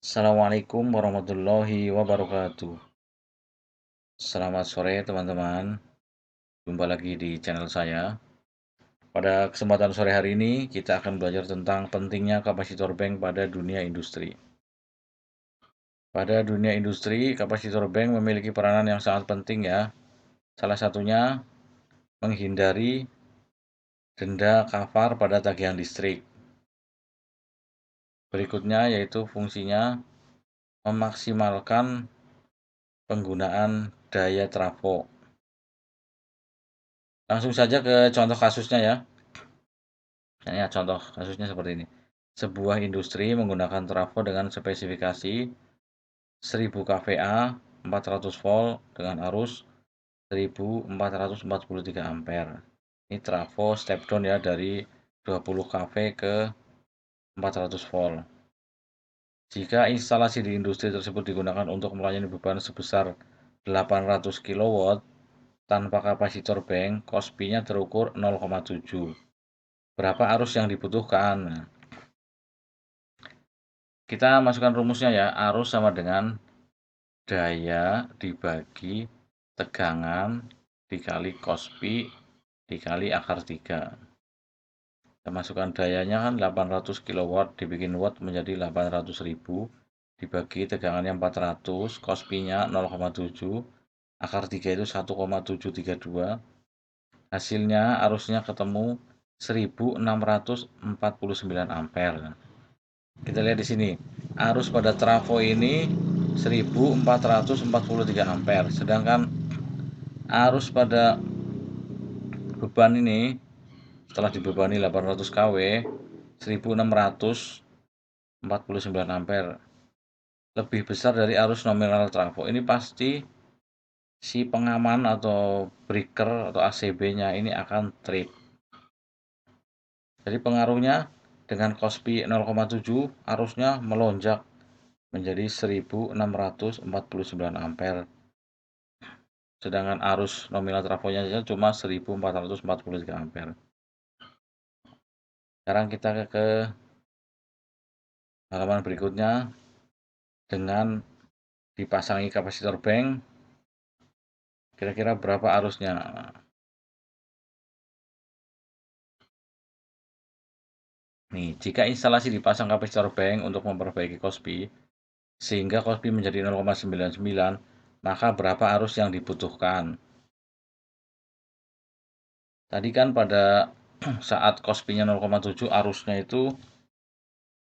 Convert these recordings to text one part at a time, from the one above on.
Assalamualaikum warahmatullahi wabarakatuh. Selamat sore teman-teman. Jumpa lagi di channel saya. Pada kesempatan sore hari ini kita akan belajar tentang pentingnya kapasitor bank pada dunia industri. Pada dunia industri, kapasitor bank memiliki peranan yang sangat penting ya. Salah satunya menghindari denda kafar pada tagihan listrik. Berikutnya yaitu fungsinya memaksimalkan penggunaan daya trafo. Langsung saja ke contoh kasusnya ya. Misalnya contoh kasusnya seperti ini. Sebuah industri menggunakan trafo dengan spesifikasi 1000 kVA 400 volt dengan arus 1443 ampere. Ini trafo step down ya dari 20 kV ke 400 volt. Jika instalasi di industri tersebut digunakan untuk melayani beban sebesar 800 kW tanpa kapasitor bank, COSP-nya terukur 0,7. Berapa arus yang dibutuhkan? Kita masukkan rumusnya ya, arus sama dengan daya dibagi tegangan dikali cos pi dikali akar 3. Kita masukkan dayanya kan 800 kW dibikin watt menjadi 800.000 dibagi tegangannya 400, cos pi-nya 0,7, akar 3 itu 1,732. Hasilnya arusnya ketemu 1649 ampere. Kita lihat di sini, arus pada trafo ini 1443 ampere, sedangkan arus pada beban ini setelah dibebani 800 kW 1649 ampere, lebih besar dari arus nominal trafo. Ini pasti si pengaman atau breaker atau ACB-nya ini akan trip. Jadi pengaruhnya dengan cos pi 0,7 arusnya melonjak menjadi 1649 ampere. Sedangkan arus nominal trafonya saja cuma 1443 ampere. Sekarang kita ke halaman berikutnya dengan dipasangi kapasitor bank. Kira-kira berapa arusnya? Nih, jika instalasi dipasang kapasitor bank untuk memperbaiki COSPI sehingga COSPI menjadi 0,99, maka berapa arus yang dibutuhkan? Tadi kan pada saat COSPI-nya 0,7 arusnya itu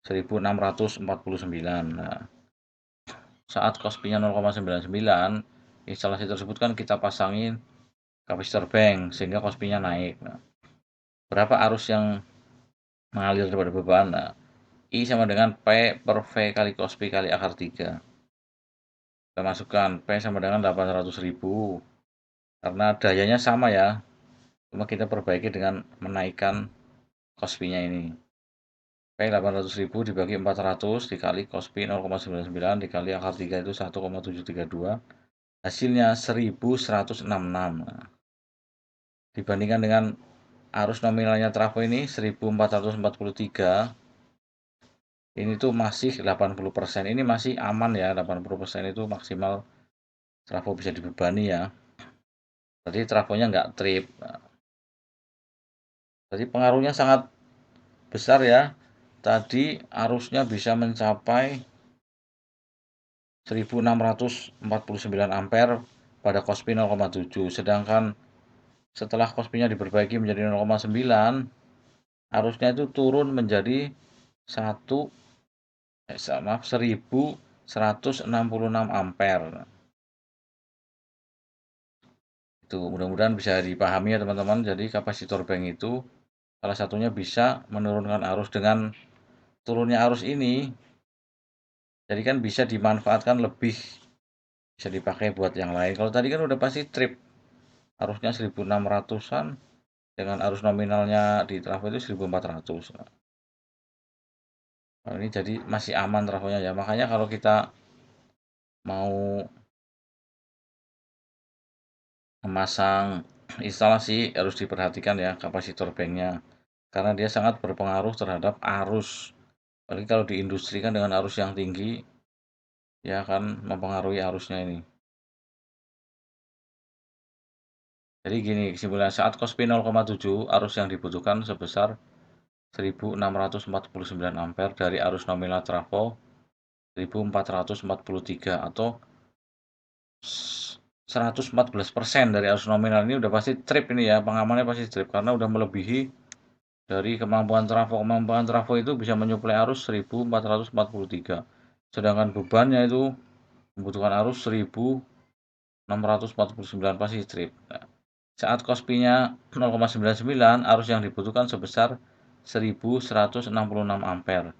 1649. Nah, saat COSPI-nya 0,99, instalasi tersebut kan kita pasangin kapasitor bank sehingga COSPI-nya naik. Nah, berapa arus yang mengalir daripada beban? Nah, I sama dengan P per V kali COSPI kali akar 3. Kita masukkan P sama dengan 800.000 karena dayanya sama ya, cuma kita perbaiki dengan menaikkan COSPI-nya ini. P 800.000 dibagi 400 dikali COSPI 0,99 dikali akar 3 itu 1,732. Hasilnya 1166. Nah, dibandingkan dengan arus nominalnya trafo ini 1443, ini tuh masih 80%. Ini masih aman ya, 80% itu maksimal trafo bisa dibebani ya. Tadi trafonya nggak trip. Jadi pengaruhnya sangat besar ya. Tadi arusnya bisa mencapai 1649 ampere pada COSPI 0,7. Sedangkan setelah COSPI-nya diperbaiki menjadi 0,9, arusnya itu turun menjadi 1166 ampere. Itu mudah-mudahan bisa dipahami ya teman-teman. Jadi kapasitor bank itu salah satunya bisa menurunkan arus. Dengan turunnya arus ini, jadi kan bisa dimanfaatkan lebih, bisa dipakai buat yang lain. Kalau tadi kan udah pasti trip, arusnya 1600-an dengan arus nominalnya di trafo itu 1400. Nah, ini jadi masih aman trafonya ya. Makanya kalau kita mau memasang instalasi harus diperhatikan ya kapasitor banknya, karena dia sangat berpengaruh terhadap arus. Apalagi kalau di industri kan dengan arus yang tinggi, ya akan mempengaruhi arusnya ini. Jadi gini kesimpulannya, saat Kospi 0,7 arus yang dibutuhkan sebesar 1649 ampere dari arus nominal trafo 1443 atau 114% dari arus nominal ini udah pasti trip ini ya, pengamannya pasti trip karena udah melebihi dari kemampuan trafo. Kemampuan trafo itu bisa menyuplai arus 1443. Sedangkan bebannya itu membutuhkan arus 1649 pasti trip. Nah, saat Kospi-nya 0,99 arus yang dibutuhkan sebesar 1166 ampere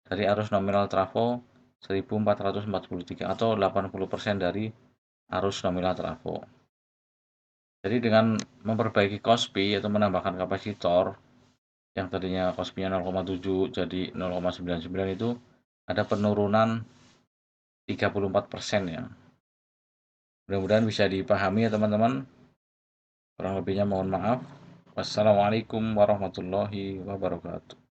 dari arus nominal trafo 1443 atau 80% dari arus nominal trafo. Jadi dengan memperbaiki Kospi yaitu menambahkan kapasitor yang tadinya Kospi-nya 0,7 jadi 0,99 itu ada penurunan 34% ya. Mudah-mudahan bisa dipahami ya teman-teman. Kurang lebihnya mohon maaf. Wassalamualaikum warahmatullahi wabarakatuh.